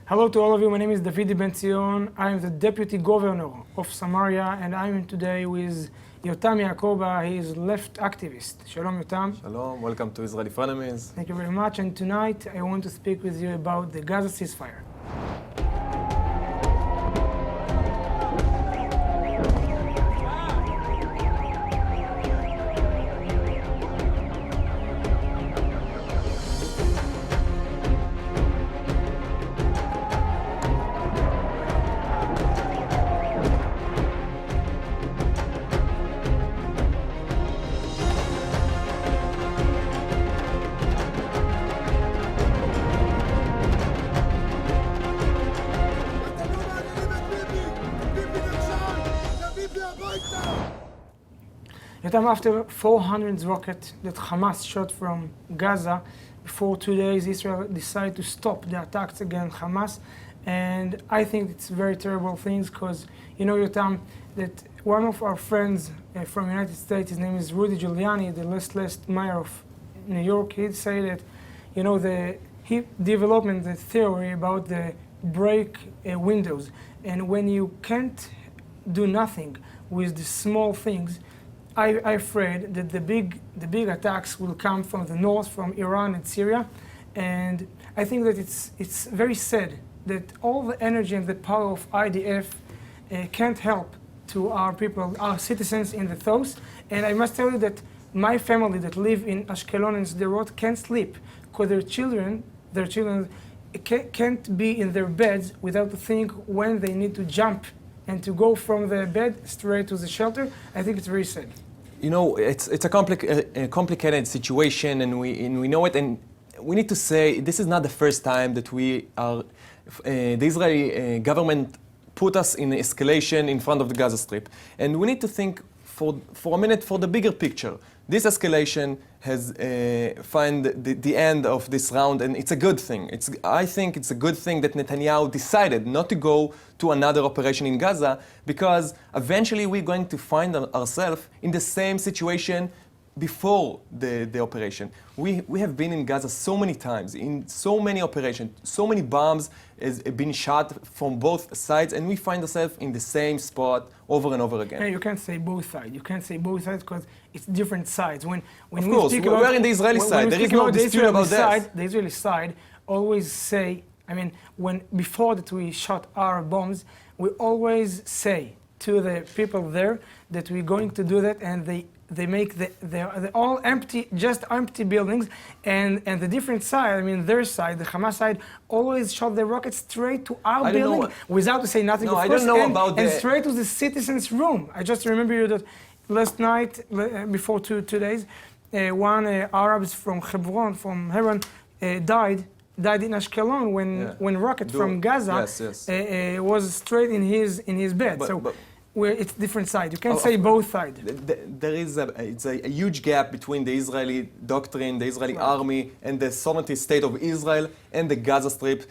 Hello to all of you. My name is David Ben Zion. I am the Deputy Governor of Samaria, and I'm today with Yotam Yakoba. He is left activist. Shalom, Yotam. Shalom. Welcome to Israeli Frenemies. Thank you very much. And tonight I want to speak with you about the Gaza ceasefire. After 400 rockets that Hamas shot from Gaza, for 2 days Israel decided to stop the attacks against Hamas. And I think it's very terrible things because, you know, Yotam, that one of our friends from the United States, his name is Rudy Giuliani, the last mayor of New York, he'd say that, you know, he developed the theory about the break windows. And when you can't do nothing with the small things, I'm afraid that the big attacks will come from the north, from Iran and Syria, and I think that it's very sad that all the energy and the power of IDF can't help to our people, our citizens in the south. And I must tell you that my family that live in Ashkelon and Sderot can't sleep because their children can't be in their beds without to think when they need to jump and to go from the bed straight to the shelter. I think it's very sad. You know, it's a complicated situation, and we know it. And we need to say this is not the first time that the Israeli government put us in escalation in front of the Gaza Strip. And we need to think for a minute for the bigger picture. This escalation has found the end of this round, and it's a good thing. I think it's a good thing that Netanyahu decided not to go to another operation in Gaza, because eventually we're going to find ourselves in the same situation before the operation. We have been in Gaza so many times, in so many operations, so many bombs has been shot from both sides, and we find ourselves in the same spot over and over again. Yeah, you can't say both sides. You can't say both sides because it's different sides. When of course, we're in the Israeli side. There is no dispute about that. The Israeli side always say, before that we shot our bombs, we always say to the people there that we're going to do that, and they make the all empty, just empty buildings, and the different side, their side, the Hamas side, always shot the rockets straight to our building without to say nothing. No, I don't know about and straight to the citizens' room. I just remember you that last night, before two days, one Arabs from Hebron, died in Ashkelon when rocket from Gaza was straight in his bed. Where it's different side. You can't say both sides. There is it's a huge gap between the Israeli doctrine, the Israeli army, and the sovereignty state of Israel and the Gaza Strip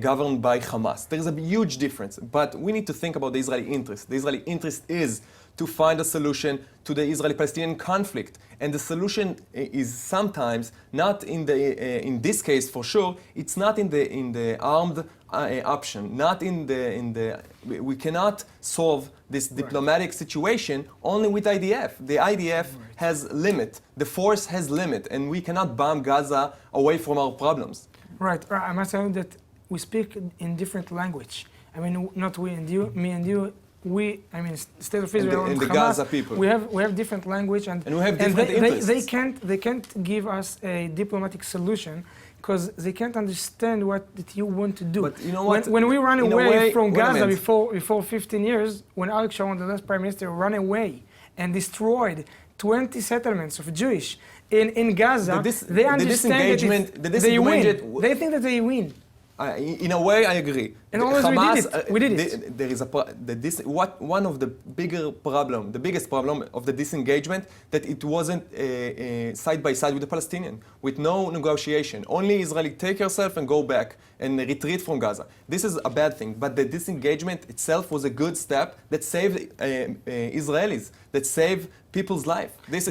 governed by Hamas. There is a huge difference, but we need to think about the Israeli interest. The Israeli interest is to find a solution to the Israeli-Palestinian conflict, and the solution is sometimes not in this case for sure. It's not in the armed option. Not in the. We cannot solve this diplomatic situation only with IDF. The IDF has limit. The force has limit, and we cannot bomb Gaza away from our problems. Right. I must tell you that we speak in different language. Not we and you, me and you. State of Israel and the Hamas, Gaza people. We have different language, and we have different interests. They can't give us a diplomatic solution because they can't understand what that you want to do. But you know what? When we ran away from Gaza before 15 years, when Arik Sharon, the last prime minister, ran away and destroyed 20 settlements of Jewish in Gaza, they understand they win. They think that they win. In a way, I agree. And always Hamas, we did it. There is one of the biggest problem of the disengagement, that it wasn't side by side with the Palestinian, with no negotiation. Only Israeli take yourself and go back and retreat from Gaza. This is a bad thing, but the disengagement itself was a good step that saved Israelis, that saved people's life. This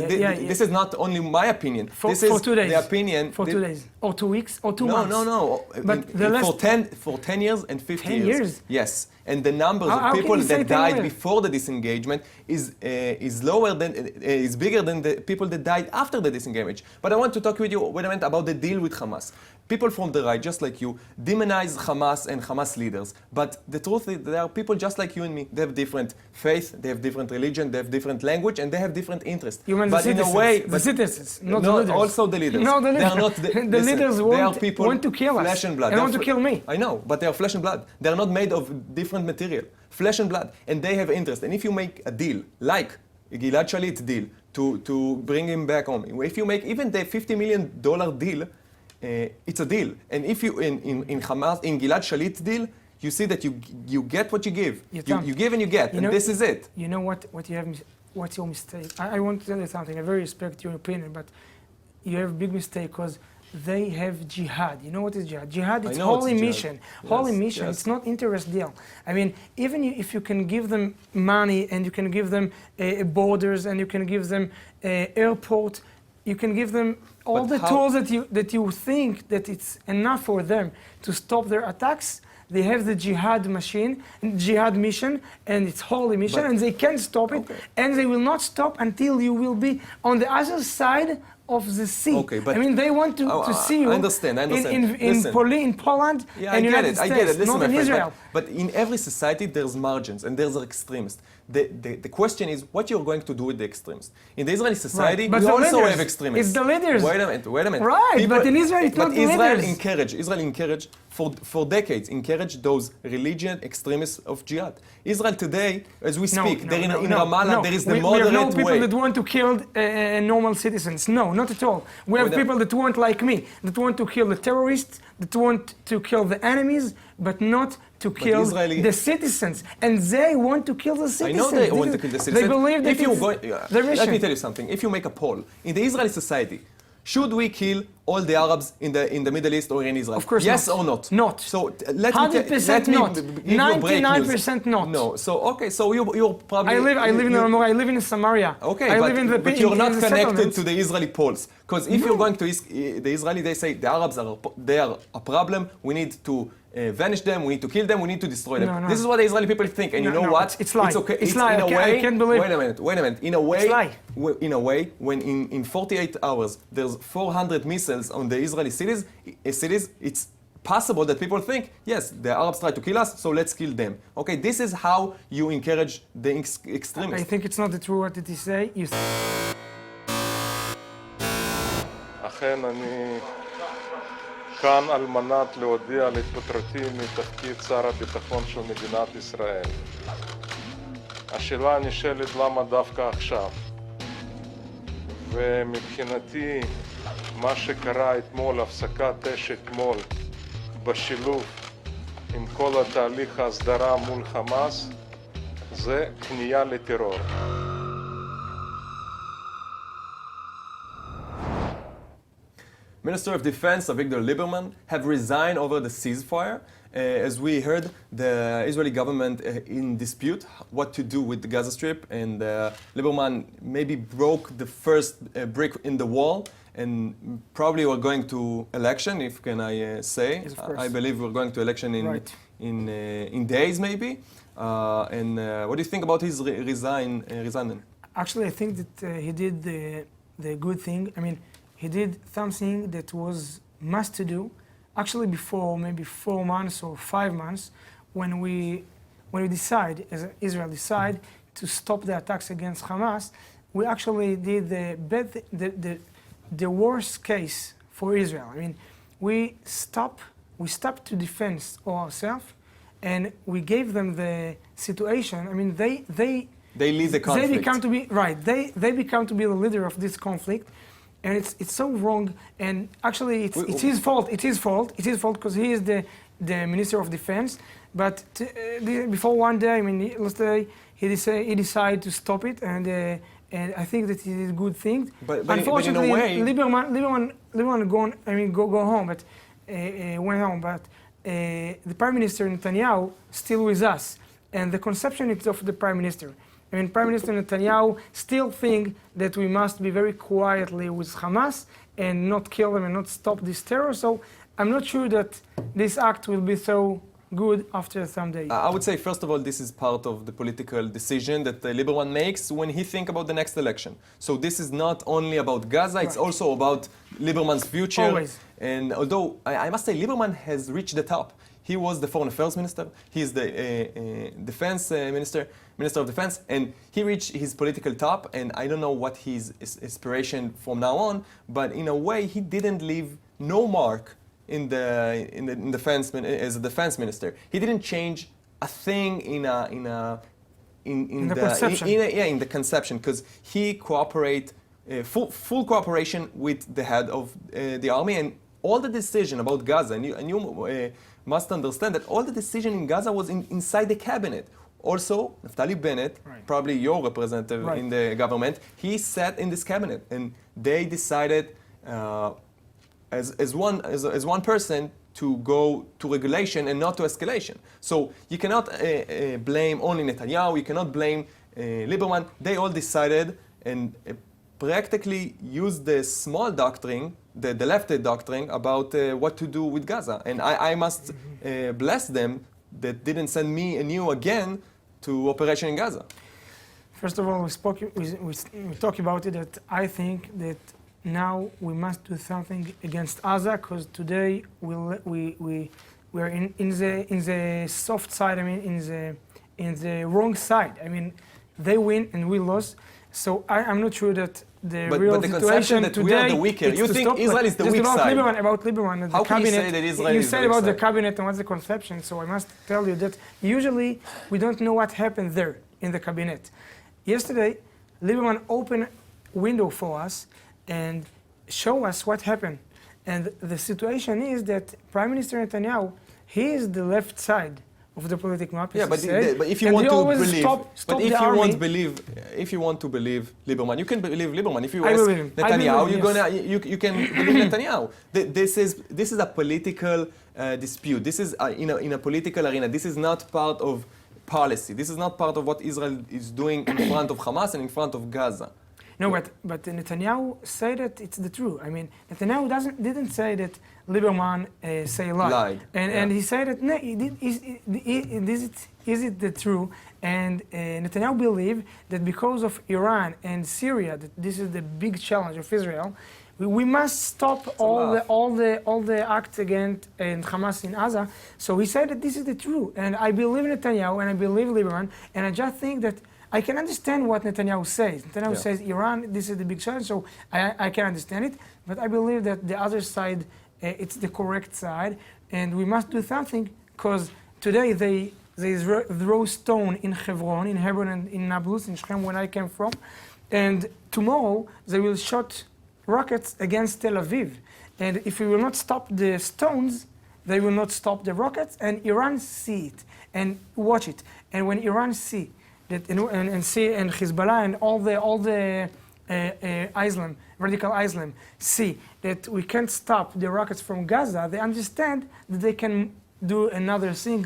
is not only my opinion. For 2 days. The opinion. For 2 days, or 2 weeks, or 2 months. No. But the last for 10 years and 50 10 years? Yes. And the numbers How of can people you say that 10 died years? before the disengagement is lower than is bigger than the people that died after the disengagement. But I want to talk with you, wait a minute, about the deal with Hamas. People from the right, just like you, demonize Hamas and Hamas leaders. But the truth is, there are people just like you and me. They have different faith, they have different religion, they have different language, and they have different interests. You mean but the in citizens, a way, the citizens, not the no, leaders. also the leaders. No, the They are leaders. not The listen, leaders they are want, people want to kill us. flesh and blood. They They want are to kill me. I know, but they are flesh and blood. They are not made of different material. Flesh and blood, and they have interest. And if you make a deal, like a Gilad Shalit deal, to bring him back home, if you make even the $50 million deal, it's a deal. And if you in Hamas, in Gilad Shalit deal, you see that you get what you give. You give and you get, and this is it. You know what you have? What's your mistake? I want to tell you something. I very respect your opinion, but you have a big mistake because they have jihad. You know what is jihad? Jihad is holy mission. Yes, Holy mission. yes. It's not interest deal. I mean, even if you can give them money and you can give them borders and you can give them airport, you can give them all the tools that you think that it's enough for them to stop their attacks. They have the jihad machine, jihad mission, and it's holy mission, and they can't stop it, and they will not stop until you will be on the other side of the sea. Okay, but I mean, they want to see you I understand. in Poland Yeah, and I get United it. States, I get it. Listen, not my in friend, Israel. but in every society, there's margins and there's extremists. The question is what you're going to do with the extremists. In the Israeli society, But we the also leaders, have extremists. it's the leaders. Wait a minute. Right, but in Israel, it's not the leaders. Israel encouraged for decades those religious extremists of jihad. Israel today, as we speak, in Ramallah, there is the moderate We have no people way. that want to kill normal citizens. No, not at all. We have people that want, like me, that want to kill the terrorists, that want to kill the enemies, but not to kill the citizens. And they want to kill the citizens. I know they want to kill the citizens. They believe that let me tell you something. If you make a poll, in the Israeli society, should we kill all the Arabs in the Middle East or in Israel? Of course yes not. or not? Not. So let 100% me not. give you a break news. 99% not. No. So okay. So you're probably. I live in Samaria. Okay, I live in the but you're not in connected to the Israeli polls. Because if you're going to the Israeli, they say the Arabs are a problem. We need to vanish them. We need to kill them. We need to destroy them. No. This is what the Israeli people think. And you know what? It's lie. It's okay. It's lie. In a way. I can't believe. Wait a minute. In a way. It's lie. In a way, when in 48 hours there's 400 missiles on the Israeli cities, it's possible that people think, yes, the Arabs try to kill us, so let's kill them. Okay, this is how you encourage the extremists. I think it's not the true what did he say. אכן אני כאן על מנת להודיע על התפטרותי מתפקיד שר הביטחון של מדינת ישראל. השאלה נשאלת למה דווקא עכשיו. ומבחינתי מה שקרה אתמול, הפסקת אש אתמול, בשילוב עם כל התהליך ההסדרה מול חמאס, זה כניעה לטרור. Minister of Defense Avigdor Lieberman have resigned over the ceasefire. As we heard, the Israeli government in dispute what to do with the Gaza Strip, and Lieberman maybe broke the first brick in the wall, and probably we're going to election, if can I say. Yes, of course. I believe we're going to election in days maybe. And what do you think about his resignment? Actually, I think that he did the good thing. I mean, he did something that was must to do. Actually, before maybe 4 months or 5 months, when we decide, as Israel decide, to stop the attacks against Hamas, we actually did the worst case for Israel. I mean, we stopped to defend ourselves, and we gave them the situation. I mean, they lead the conflict. They become to be right. They become to be the leader of this conflict. And it's so wrong, and actually it's his fault. It's his fault because he is the Minister of Defense. But before one day, I mean, last day, he decided to stop it, and I think that he did a good thing. But unfortunately, in a way, Lieberman go home, but went home. But the Prime Minister Netanyahu still with us, and the conception is of the Prime Minister. I mean, Prime Minister Netanyahu still think that we must be very quietly with Hamas and not kill them and not stop this terror. So I'm not sure that this act will be so good after some days. I would say, first of all, this is part of the political decision that Lieberman makes when he thinks about the next election. So this is not only about Gaza, it's Right. also about Lieberman's future. Always. And although I must say, Lieberman has reached the top. He was the foreign affairs minister, he is the defense minister of defense, and he reached his political top, and I don't know what his aspiration from now on, but in a way, he didn't leave no mark in the defense as a defense minister. He didn't change a thing in the conception. in the conception, because he cooperate full cooperation with the head of the army, and all the decision about Gaza, and you must understand that all the decision in Gaza was inside the cabinet. Also, Naftali Bennett, Right. probably your representative Right. in the government, he sat in this cabinet, and they decided as one person to go to regulation and not to escalation. So you cannot blame only Netanyahu, you cannot blame Lieberman. They all decided and practically used the small doctrine, the left doctrine about what to do with Gaza. And I must bless them that didn't send me and you again to operation in Gaza. First of all, we talk about it that I think that now we must do something against Gaza, because today we're in the soft side. I mean, in the wrong side. I mean, they win and we lose. So I'm not sure that the real but the situation conception that today we are the weaker. is You to think stop, Israel is the just weak about side? Lieberman and How the can you cabinet. say that Israel you is the said weak about the side? cabinet and what's the conception. So I must tell you that usually we don't know what happened there in the cabinet. Yesterday, Lieberman opened window for us and show us what happened. And the situation is that Prime Minister Netanyahu, he is the left side of the political map. Yeah, but, but if you and want he to always believe, stop but if the you army. want believe, if you want to believe Lieberman, you can believe Lieberman. If you I ask believe him. I Netanyahu, believe you're him, gonna you can believe Netanyahu. This is a political dispute. This is in a political arena. This is not part of policy. This is not part of what Israel is doing in front of Hamas and in front of Gaza. No, but Netanyahu said that it's the truth. I mean, Netanyahu didn't say that Lieberman say lie. Lied, And yeah. he said that no, is it the truth? And Netanyahu believed that because of Iran and Syria, that this is the big challenge of Israel, we must stop all the acts against Hamas in Gaza. So he said that this is the truth. And I believe Netanyahu and I believe Lieberman, and I just think that I can understand what Netanyahu says. Netanyahu says Iran, this is the big challenge, so I can understand it. But I believe that the other side, it's the correct side, and we must do something, because today they throw stone in Hebron and in Nablus, in Shechem, where I came from, and tomorrow they will shoot rockets against Tel Aviv. And if we will not stop the stones, they will not stop the rockets, and Iran see it and watch it. And when Iran see that and Hezbollah and all the Islam, radical Islam, see that we can't stop the rockets from Gaza, they understand that they can do another thing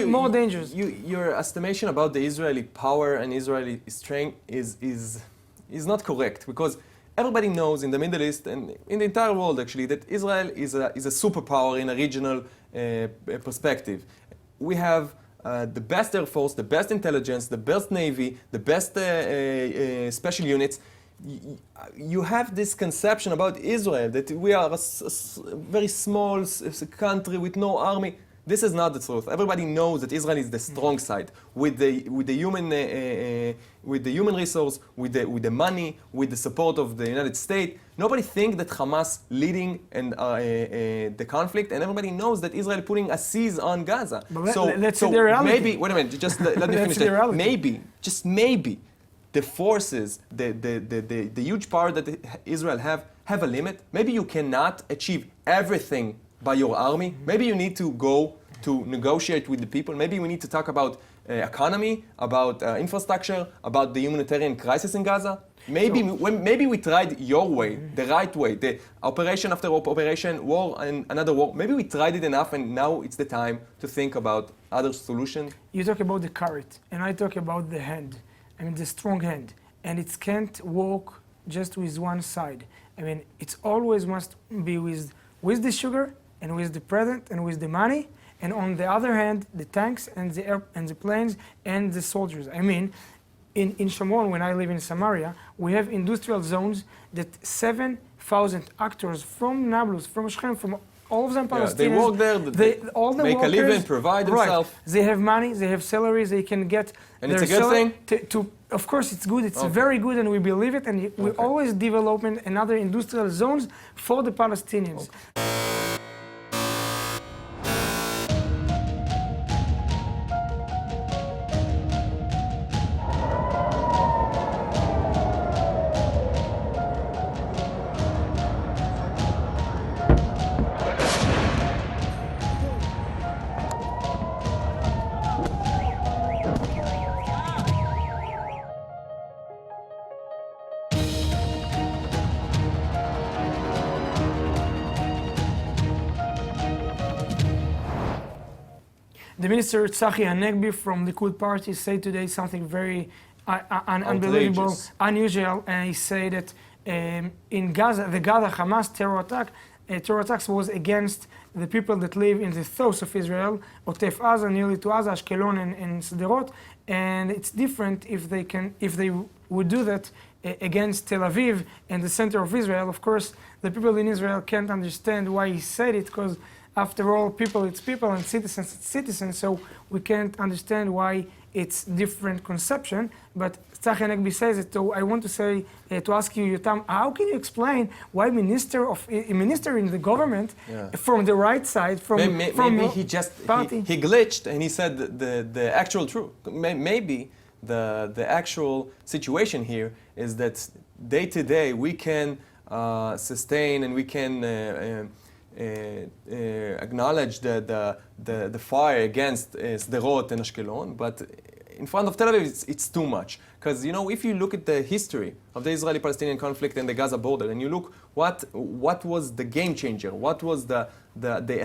more dangerous. Your estimation about the Israeli power and Israeli strength is not correct, because everybody knows in the Middle East and in the entire world actually that Israel is a superpower in a regional perspective. We have the best air force, the best intelligence, the best navy, the best special units. You have this conception about Israel that we are a very small country with no army. This is not the truth. Everybody knows that Israel is the strong side with the human resource, with the money, with the support of the United States. Nobody thinks that Hamas leading and the conflict, and everybody knows that Israel putting a seize on Gaza. But let's see the reality. Maybe wait a minute, just let me finish that. Maybe, just maybe, the forces, the huge power that Israel have a limit. Maybe you cannot achieve everything by your army. Maybe you need to go to negotiate with the people. Maybe we need to talk about economy, about infrastructure, about the humanitarian crisis in Gaza. Maybe we tried your way, the right way, the operation after operation, war and another war. Maybe we tried it enough, and now it's the time to think about other solutions. You talk about the carrot, and I talk about the hand. I mean, the strong hand. And it can't work just with one side. I mean, it always must be with with the sugar and with the present and with the money, and on the other hand, the tanks and the planes and the soldiers. I mean, in Shomron, when I live in Samaria, we have industrial zones that 7,000 actors from Nablus, from Shechem, from all of them Palestinians. They work there, all the make workers, a living, provide themselves. Right. They have money, they have salaries, they can get. And it's a good thing? Of course, it's good. It's very good, and we believe it. And we always develop another industrial zones for the Palestinians. The minister Tzachi Hanegbi from the Likud party said today something very unbelievable, unusual, and he said that in Gaza, the Gaza Hamas terror attacks was against the people that live in the south of Israel, Otef Aza, nearly to Gaza, Ashkelon and Sderot, and it's different if they would do that against Tel Aviv and the center of Israel. Of course, the people in Israel can't understand why he said it, because after all, people it's people and citizens it's citizens, so we can't understand why it's different conception. But Tzachi Hanegbi says it, so I want to say, to ask you, Yotam, how can you explain why a minister in the government from the right side, from maybe he glitched and he said the actual truth. Maybe the actual situation here is that day to day we can sustain and we can acknowledge the fire against Sderot and Ashkelon, but in front of Tel Aviv it's too much. Because if you look at the history of the Israeli-Palestinian conflict and the Gaza border, and you look what was the game changer, what was the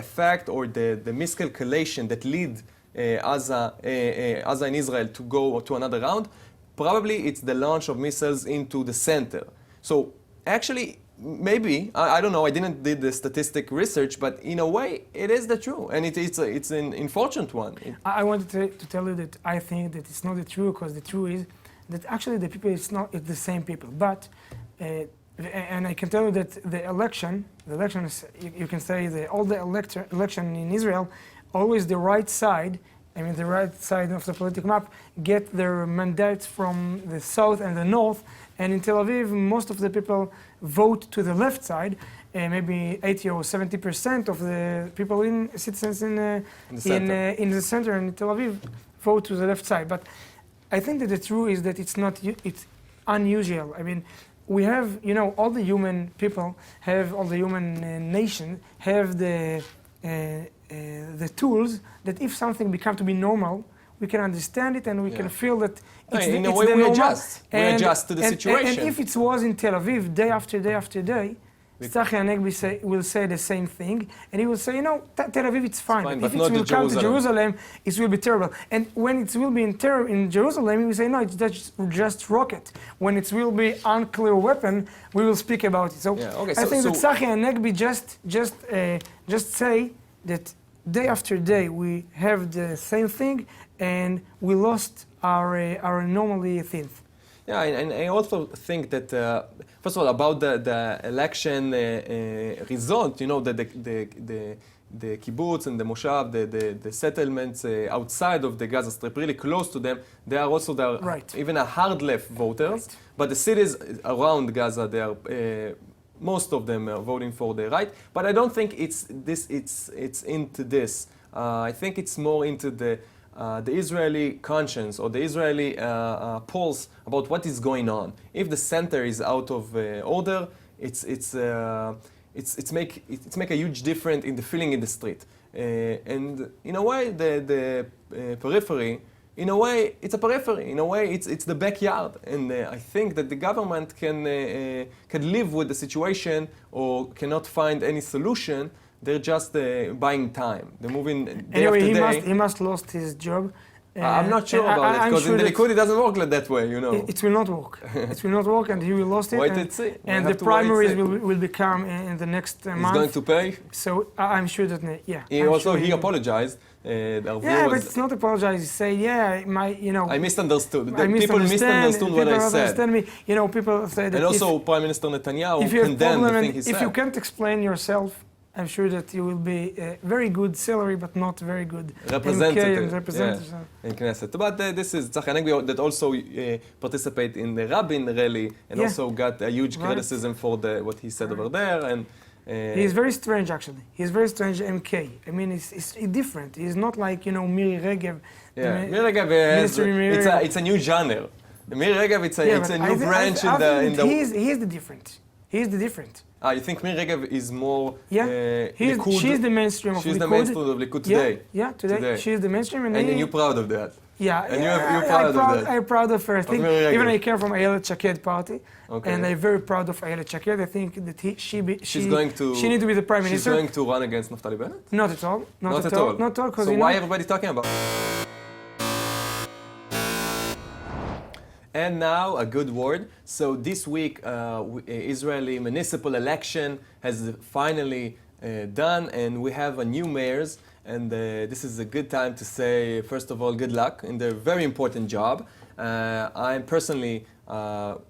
effect or the miscalculation that led Gaza and Israel to go to another round, probably it's the launch of missiles into the center. So actually, maybe, I don't know, I didn't do the statistic research, but in a way, it is the truth, and it's an unfortunate one. I wanted to tell you that I think that it's not the truth, because the truth is that actually the people, it's the same people. But, and I can tell you that the elections, you can say all the election in Israel, always the right side, the right side of the political map, get their mandates from the south and the north. And in Tel Aviv, most of the people vote to the left side. Maybe 80 or 70% of the people citizens in the center in Tel Aviv vote to the left side. But I think that the truth is that it's unusual. We have, all the human people have, all the human nation have the tools that if something becomes to be normal, we can understand it and we can feel that it's in a way we adjust. We adjust to the situation. And if it was in Tel Aviv, day after day after day, Tzachi Hanegbi will say the same thing, and he will say, Tel Aviv, it's fine. But if it will come to Jerusalem, it will be terrible. And when it will be in Jerusalem, he will say, no, it's just rocket. When it will be unclear weapon, we will speak about it. So I think that Tzachi Hanegbi just say that day after day we have the same thing, and we lost our normally things. Yeah, and I also think that, first of all, about the election result, that the kibbutz and the moshav, the settlements outside of the Gaza Strip, really close to them, they are also even a hard left voters. Right. But the cities around Gaza, they are most of them are voting for the right. But I don't think it's into this. I think it's more into the Israeli conscience or the Israeli pulse about what is going on. If the center is out of order, it's make a huge difference in the feeling in the street. And in a way, the periphery, in a way, it's a periphery. In a way, it's the backyard. And I think that the government can live with the situation or cannot find any solution. They're just buying time. They're moving day after day. He must lost his job I'm not sure about it, I'm because sure in the that Likud it doesn't work like that way, you know. it will not work. It will not work, and he will lose it. Wait and and see. We'll and have the to wait and primaries see. will become in the next He's month. going to pay. So I'm sure that, yeah. He I'm also sure he apologized. Our Yeah, but viewers, it's not apologize. He say, yeah, I misunderstood. I People misunderstood what I people said. understand me. People say that And also Prime Minister Netanyahu if you have condemned problem the and thing he said. if you can't explain yourself, I'm sure that you will be a very good salary, but not very good Representative, MK and representative. in Knesset. But this is Tzachi Hanegbi that also participate in the Rabin rally and Yeah. also got a huge Right. criticism for what he said over there. And He's very strange, actually. He's very strange MK. I mean, it's different. He's not like, Miri Regev. yeah, Miri Regev Minister Miri it's a new genre. Miri Regev it's a new branch I in the think in that the. He's the different. He's the different. You think Miri Regev is more Yeah. Likud? She's the mainstream of She's Likud. the mainstream of Likud today. Yeah, today. She's the mainstream. And you're proud of that. Yeah, And you're proud of that. I'm proud of her. I think Miri Regev. even I came from Ayelet Shaked party, Okay. and I'm very proud of Ayelet Shaked. I think that She's going to. she need to be the prime She's minister. going to run against Naftali Bennett. Not at all. Not at all. Not at all. Because So why everybody talking about? And now a good word. So this week, Israeli municipal election has finally done, and we have a new mayors. And this is a good time to say, first of all, good luck in their very important job. I personally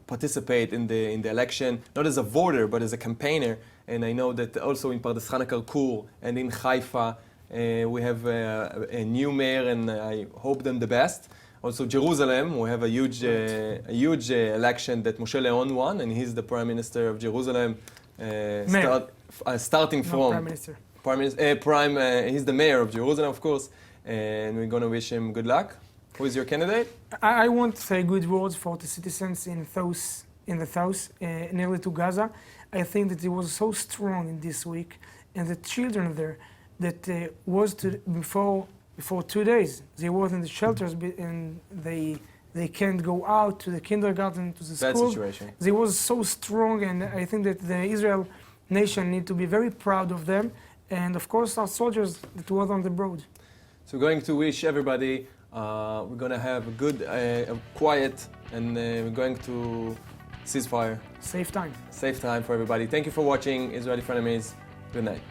participate in the election, not as a voter, but as a campaigner. And I know that also in Pardes Chana Karkur and in Haifa, we have a new mayor, and I hope them the best. Also Jerusalem, we have a huge election that Moshe Leon won, and he's the Prime Minister of Jerusalem, starting No, from prime minister. he's the mayor of Jerusalem, of course, and we're going to wish him good luck. Who is your candidate? I want to say good words for the citizens in the south, nearly to Gaza. I think that he was so strong in this week, and the children there that was before 2 days. They were in the shelters, and they can't go out to the kindergarten, to the Bad school. situation. They was so strong, and I think that the Israel nation need to be very proud of them, and of course our soldiers that were on the road. So we're going to wish everybody, we're going to have a good, quiet, and we're going to cease fire. Safe time. Safe time for everybody. Thank you for watching Israeli Frenemies. Good night.